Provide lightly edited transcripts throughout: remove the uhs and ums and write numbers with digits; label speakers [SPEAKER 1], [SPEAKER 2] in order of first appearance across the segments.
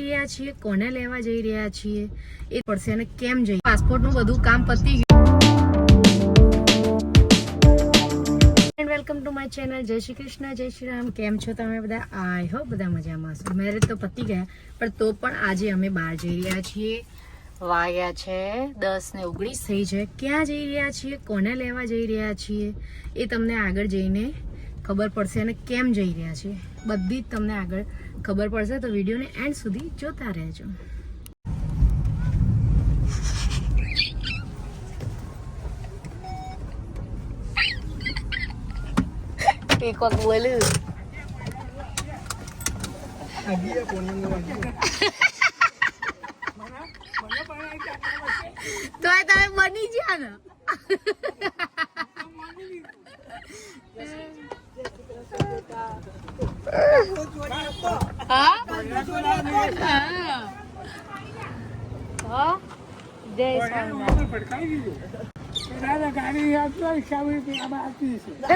[SPEAKER 1] રહ્યા છીએ, કોને લેવા જઈ રહ્યા છીએ એ પડશે અને કેમ જઈએ. પાસપોર્ટનું બધું કામ પતી ગયું. Welcome to my channel. જય શ્રી કૃષ્ણ, જય શ્રી રામ. કેમ છો તમે બધા? આઈ હોપ બધા મજામાં હશો. મેરેજ તો પતી ગયા પણ તો પણ આજે અમે બહાર જઈ રહ્યા છીએ. વાગ્યા છે 10:19 થઈ છે. ક્યાં જઈ રહ્યા છીએ, કોને લેવા જઈ રહ્યા છીએ એ તમને આગળ જઈને ખબર પડશે અને કેમ જઈ રહ્યા છીએ બધી જ તમને આગળ ખબર પડશે. તો વિડીયોને એન્ડ સુધી જોતા રહેજો. એક વખત બોલ્યું તો તમે બની ગયા ને.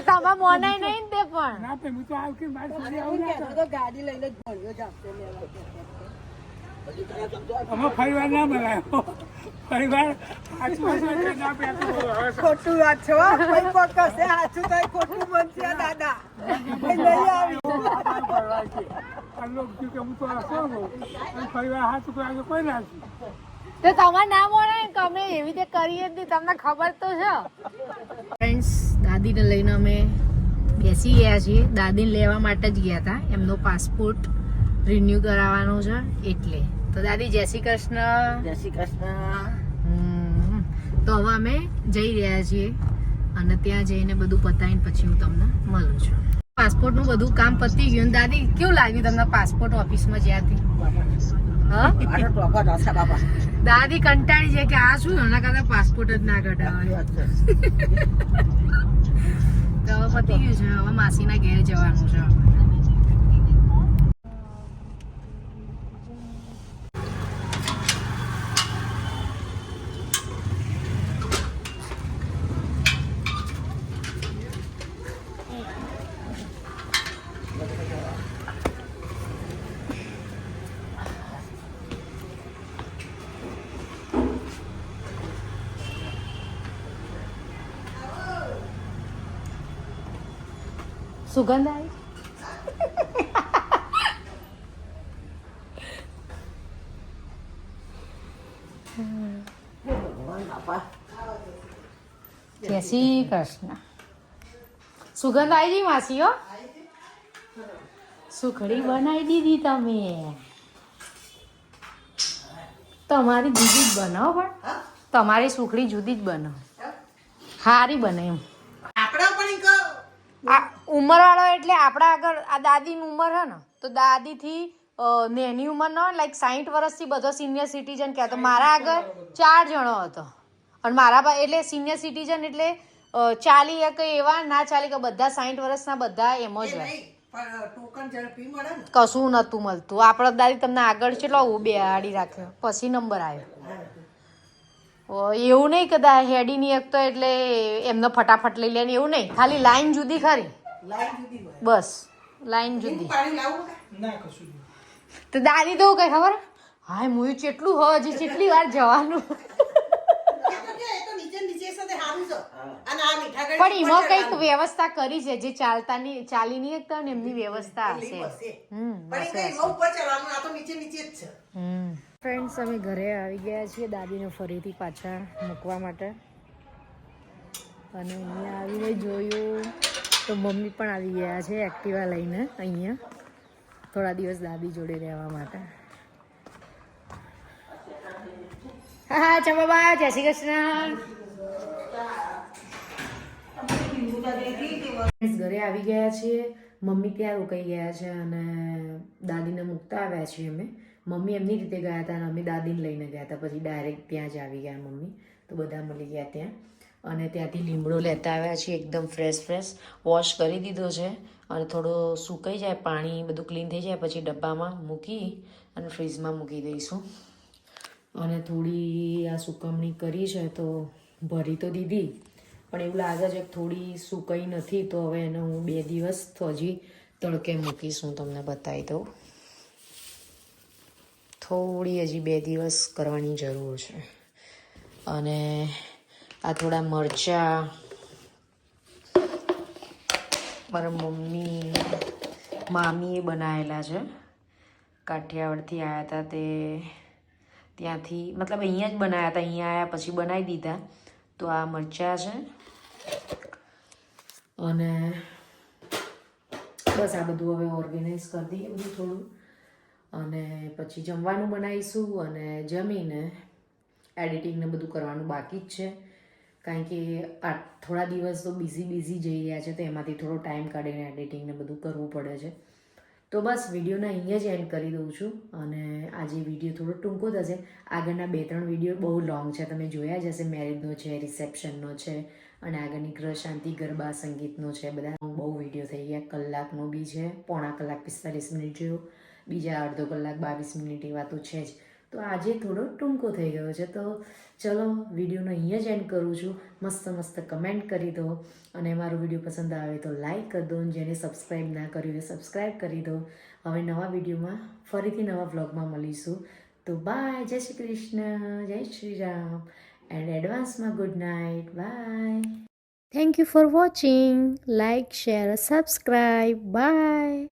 [SPEAKER 1] તમારા મોનાઈ નહીં તે પણ ગાડી લઈને
[SPEAKER 2] પરિવાર ના બનાવ્યો. પરિવાર
[SPEAKER 3] ખોટું વાત છે. સાચું થાય ખોટું બનશે દાદા.
[SPEAKER 2] પરિવાર હાથ કોઈ ના
[SPEAKER 1] તો તમારે ના મળે કે અમે એવી રીતે કરીએ જ નહીં. તમને ખબર તો છે. ફ્રેન્ડ્સ, દાદીને લઈને અમે બેસી ગયા છીએ. દાદીને લેવા માટે જ ગયા હતા. એમનો પાસપોર્ટ રિન્યુ કરાવવાનો છે એટલે. તો દાદી જય શ્રી કૃષ્ણ.
[SPEAKER 3] જય શ્રી કૃષ્ણ.
[SPEAKER 1] તો હવે અમે જઈ રહ્યા છીએ અને ત્યાં જઈને બધું પતાવીને પછી હું તમને મળું છું. પાસપોર્ટનું બધું કામ પતી ગયું. દાદી કેવું લાગ્યું તમને પાસપોર્ટ ઓફિસમાં જ્યાંથી? દાદી કંટાળી છે કે આ શું એના કરતા પાસપોર્ટ જ ના કઢાવાય. તો હવે પતી ગયું છે. હવે માસીના ઘેર જવાનું છે. સુગંધ આવી. જય શ્રી કૃષ્ણ. સુગંધ આવી ગઈ માસીઓ. સુખડી બનાવી દીધી તમે. તમારી જુદી જ બનાવો પણ તમારી સુખડી જુદી જ બનાવો. સારી બને એમ. આ ઉંમરવાળો એટલે આપણા આગળ આ દાદીની ઉંમર હે ને તો દાદીથી નેની ઉંમર ન લાઈક 60 વર્ષથી બધો સિનિયર સિટીઝન કહેતો. મારા આગળ 4 જણો હતો અને મારા એટલે સિનિયર સિટીઝન એટલે 40 કે એવા ના 40 કે બધા 60 વર્ષના બધા એમ જ હોય. કશું નતું મળતું. આપણા દાદી તમને આગળ કેટલો બેહાડી રાખ્યો પછી નંબર આવ્યો. એવું નહીં કે હેડી ની એક તો એટલે એમને ફટાફટ લઈ લે એવું નહીં. ખાલી લાઈન જુદી ખરી. બસ લાઈન જુદી. તો દાદી તો કઈ ખબર હાય મુયું કેટલું હોય હજી કેટલી વાર જવાનું. પણ એમાં કઈક વ્યવસ્થા કરી છે જે ચાલી નહીં એકતા ને એમની વ્યવસ્થા હશે. ફ્રેન્ડ્સ, અમે ઘરે આવી ગયા છીએ દાદીને ફરીથી પાછા મૂકવા માટે. અને અહીંયા આવીને જોયું તો મમ્મી પણ આવી ગયા છે એક્ટિવા લઈને અહીંયા થોડા દિવસ દાદી જોડે રહેવા માટે. હા ચંપાબા, જય શ્રી કૃષ્ણ. ઘરે આવી ગયા છીએ. મમ્મી ત્યાં રોકાઈ ગયા છે અને દાદીને મૂકતા આવ્યા છીએ અમે. મમ્મી એમની રીતે ગયા હતા અને અમે દાદીને લઈને ગયા હતા. પછી ડાયરેક્ટ ત્યાં જ આવી ગયા મમ્મી. તો બધા મળી ગયા ત્યાં અને ત્યાંથી લીમડો લેતા આવ્યા છીએ. એકદમ ફ્રેશ વોશ કરી દીધો છે અને થોડો સુકાઈ જાય, પાણી બધું ક્લીન થઈ જાય પછી ડબ્બામાં મૂકી અને ફ્રીજમાં મૂકી દઈશું. અને થોડી આ સુકવણી કરી છે તો ભરી તો દીધી પણ એવું લાગે છે કે થોડી સુકાઈ નથી. તો હવે એને હું 2 દિવસ તો હજી તડકે મૂકીશ. હું તમને બતાવી દઉં. થોડી હજી 2 દિવસ કરવાની જરૂર છે. અને આ થોડા મરચાં મારા મામીએ બનાવેલા છે. કાઠિયાવાડથી આવ્યા હતા તે ત્યાંથી, મતલબ અહીંયા જ બનાવ્યા હતા, અહીંયા આવ્યા પછી બનાવી દીધા. તો આ મરચાં છે અને બસ આ બધું હવે ઓર્ગેનાઇઝ કરી દઈએ બધું થોડું, અને પછી જમવાનું બનાવીશું અને જમીને એડિટિંગને બધું કરવાનું બાકી જ છે. કારણ કે આ થોડા દિવસ તો બિઝી જઈ રહ્યા છે, તો એમાંથી થોડો ટાઈમ કાઢીને એડિટિંગને બધું કરવું પડે છે. તો બસ વિડીયોને અહીંયા જ એન્ડ કરી દઉં છું. અને આજે વિડીયો થોડો ટૂંકો થશે. આગળના 2-3 વિડીયો બહુ લોંગ છે, તમે જોયા જ હશે. મેરેજનો છે, રિસેપ્શનનો છે, અને આગળની ગ્રહ શાંતિ ગરબા સંગીતનો છે. બધા બહુ વિડીયો થઈ ગયા. કલાકનો બી છે, પોણા કલાક 45 મિનિટ જેવો, બીજા અડધો કલાક 22 મિનિટ એવા તો છે જ. તો આજે થોડો ટૂંકો થઈ ગયો છે. તો ચલો વિડીયોનો અહીંયા જ એન્ડ કરું છું. મસ્ત કમેન્ટ કરી દો, અને મારો વિડીયો પસંદ આવે તો લાઈક કરી દો, જેને સબસ્ક્રાઈબ ના કર્યું હોય સબસ્ક્રાઈબ કરી દો. હવે નવા વિડીયોમાં ફરીથી નવા વ્લોગમાં મળીશું. તો બાય, જય શ્રી કૃષ્ણ, જય શ્રી રામ, એન્ડ એડવાન્સમાં good night, bye. Thank you for watching. Like, share, subscribe, by.